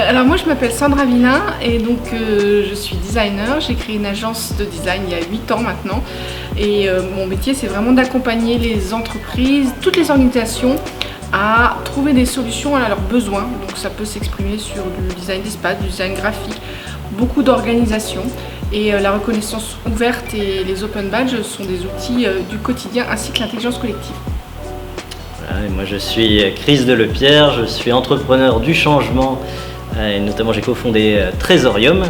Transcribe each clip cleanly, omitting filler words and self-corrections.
Alors moi je m'appelle Sandra Villain et donc je suis designer. J'ai créé une agence de design il y a 8 ans maintenant et mon métier c'est vraiment d'accompagner les entreprises, toutes les organisations à trouver des solutions à leurs besoins. Donc ça peut s'exprimer sur du design d'espace, du design graphique, beaucoup d'organisations. Et la reconnaissance ouverte et les open badges sont des outils du quotidien ainsi que l'intelligence collective. Voilà, et moi je suis Chris Delepierre, je suis entrepreneur du changement et notamment j'ai cofondé Trésorium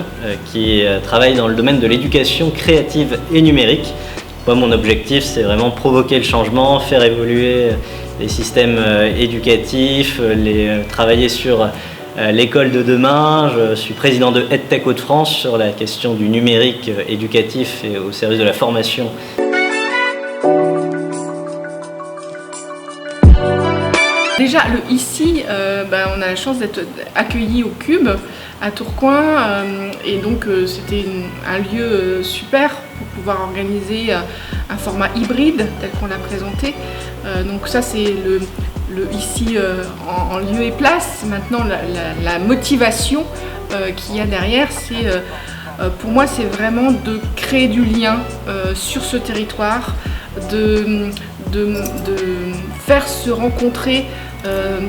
qui travaille dans le domaine de l'éducation créative et numérique. Moi, mon objectif c'est vraiment provoquer le changement, faire évoluer les systèmes éducatifs, travailler sur l'école de demain. Je suis président de EdTech Hauts-de-France sur la question du numérique éducatif et au service de la formation. Déjà, ici, on a la chance d'être accueillis au Cube à Tourcoing et donc c'était un lieu super pour pouvoir organiser un format hybride tel qu'on l'a présenté. Donc ça c'est ici en lieu et place. Maintenant la motivation qu'il y a derrière, c'est pour moi c'est vraiment de créer du lien sur ce territoire, de faire se rencontrer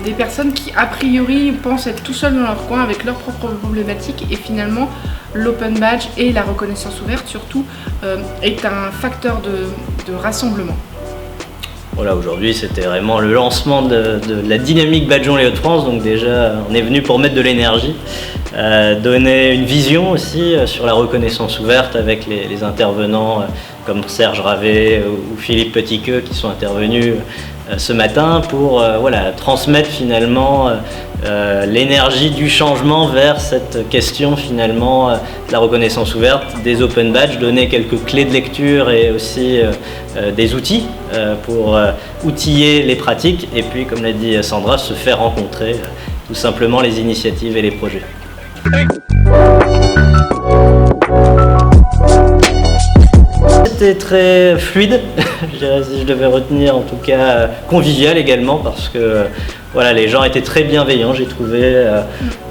des personnes qui a priori pensent être tout seuls dans leur coin avec leurs propres problématiques et finalement l'open badge et la reconnaissance ouverte surtout est un facteur de rassemblement. Voilà, aujourd'hui c'était vraiment le lancement de la dynamique Badgeons les Hauts-de-France, donc déjà on est venu pour mettre de l'énergie, donner une vision aussi sur la reconnaissance ouverte avec les intervenants comme Serge Ravet ou Philippe Petitqueux qui sont intervenus ce matin pour transmettre finalement l'énergie du changement vers cette question finalement de la reconnaissance ouverte, des open badges, donner quelques clés de lecture et aussi des outils pour outiller les pratiques et puis comme l'a dit Sandra, se faire rencontrer tout simplement les initiatives et les projets. C'était très fluide, je dirais, si je devais retenir, en tout cas convivial également parce que voilà, les gens étaient très bienveillants, j'ai trouvé,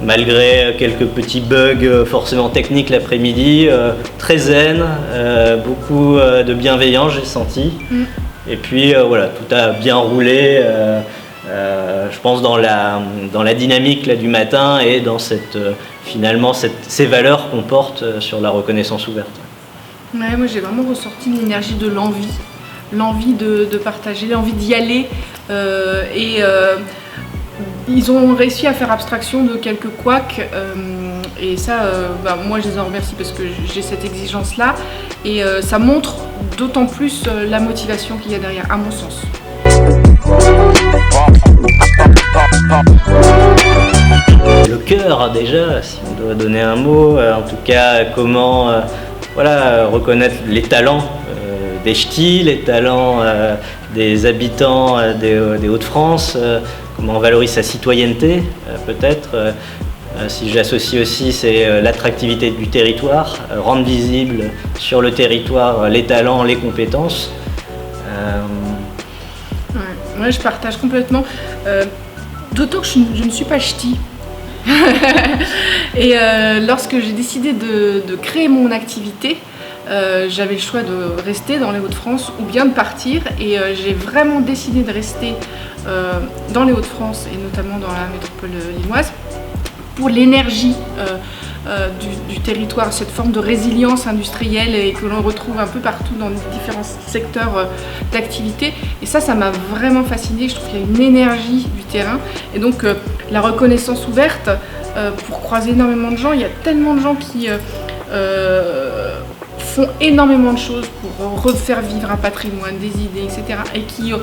malgré quelques petits bugs forcément techniques l'après-midi, très zen, beaucoup de bienveillance j'ai senti. Et puis voilà, tout a bien roulé, je pense dans la dynamique là, du matin et dans finalement ces valeurs qu'on porte sur la reconnaissance ouverte. Ouais, moi j'ai vraiment ressorti une énergie de l'envie de partager, l'envie d'y aller ils ont réussi à faire abstraction de quelques couacs et ça, moi je les en remercie parce que j'ai cette exigence là et ça montre d'autant plus la motivation qu'il y a derrière, à mon sens. Le cœur déjà, si on doit donner un mot, en tout cas comment reconnaître les talents des ch'tis, les talents des habitants des Hauts-de-France, comment on valorise sa citoyenneté peut-être. Si j'associe aussi, c'est l'attractivité du territoire, rendre visible sur le territoire les talents, les compétences. Ouais, je partage complètement, d'autant que je ne suis pas ch'ti. Et lorsque j'ai décidé de créer mon activité, j'avais le choix de rester dans les Hauts-de-France ou bien de partir et j'ai vraiment décidé de rester dans les Hauts-de-France et notamment dans la métropole lilloise pour l'énergie du territoire, cette forme de résilience industrielle et que l'on retrouve un peu partout dans différents secteurs d'activité. Et ça m'a vraiment fascinée. Je trouve qu'il y a une énergie du terrain. Et donc la reconnaissance ouverte, pour croiser énormément de gens, il y a tellement de gens qui font énormément de choses pour refaire vivre un patrimoine, des idées, etc. et qui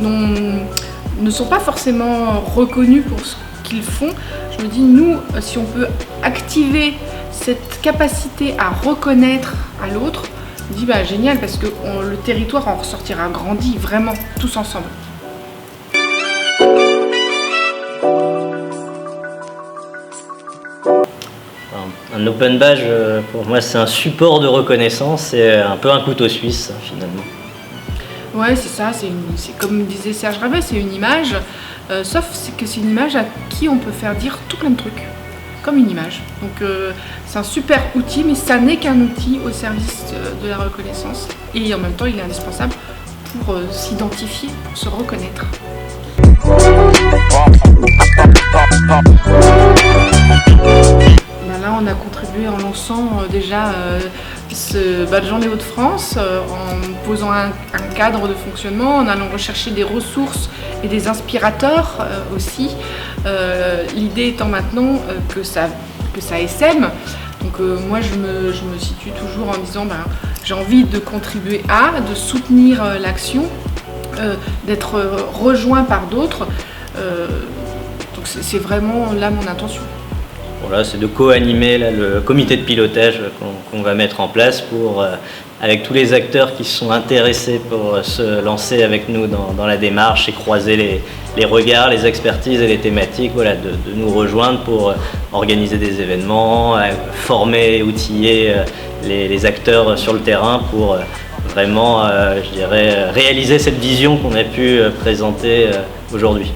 ne sont pas forcément reconnus pour ce qu'ils font. Je me dis, nous, si on peut activer cette capacité à reconnaître à l'autre, je me dis génial parce que le territoire en ressortira grandi, vraiment, tous ensemble. Un Un open badge, pour moi, c'est un support de reconnaissance, c'est un peu un couteau suisse, finalement. Ouais, c'est ça, c'est comme disait Serge Ravet, c'est une image, sauf que c'est une image à qui on peut faire dire tout plein de trucs, comme une image. Donc c'est un super outil, mais ça n'est qu'un outil au service de la reconnaissance. Et en même temps, il est indispensable pour s'identifier, pour se reconnaître. Ben là, on a contribué en lançant déjà ce badge en Hauts-de-France, en posant un cadre de fonctionnement, en allant rechercher des ressources et des inspirateurs aussi. L'idée étant maintenant que ça essaime. Donc moi, je me situe toujours en disant j'ai envie de contribuer de soutenir l'action, d'être rejoint par d'autres. Donc c'est vraiment là mon intention. Voilà, c'est de co-animer le comité de pilotage qu'on va mettre en place pour, avec tous les acteurs qui sont intéressés pour se lancer avec nous dans la démarche et croiser les regards, les expertises et les thématiques, voilà, de nous rejoindre pour organiser des événements, former et outiller les acteurs sur le terrain pour vraiment, je dirais, réaliser cette vision qu'on a pu présenter aujourd'hui.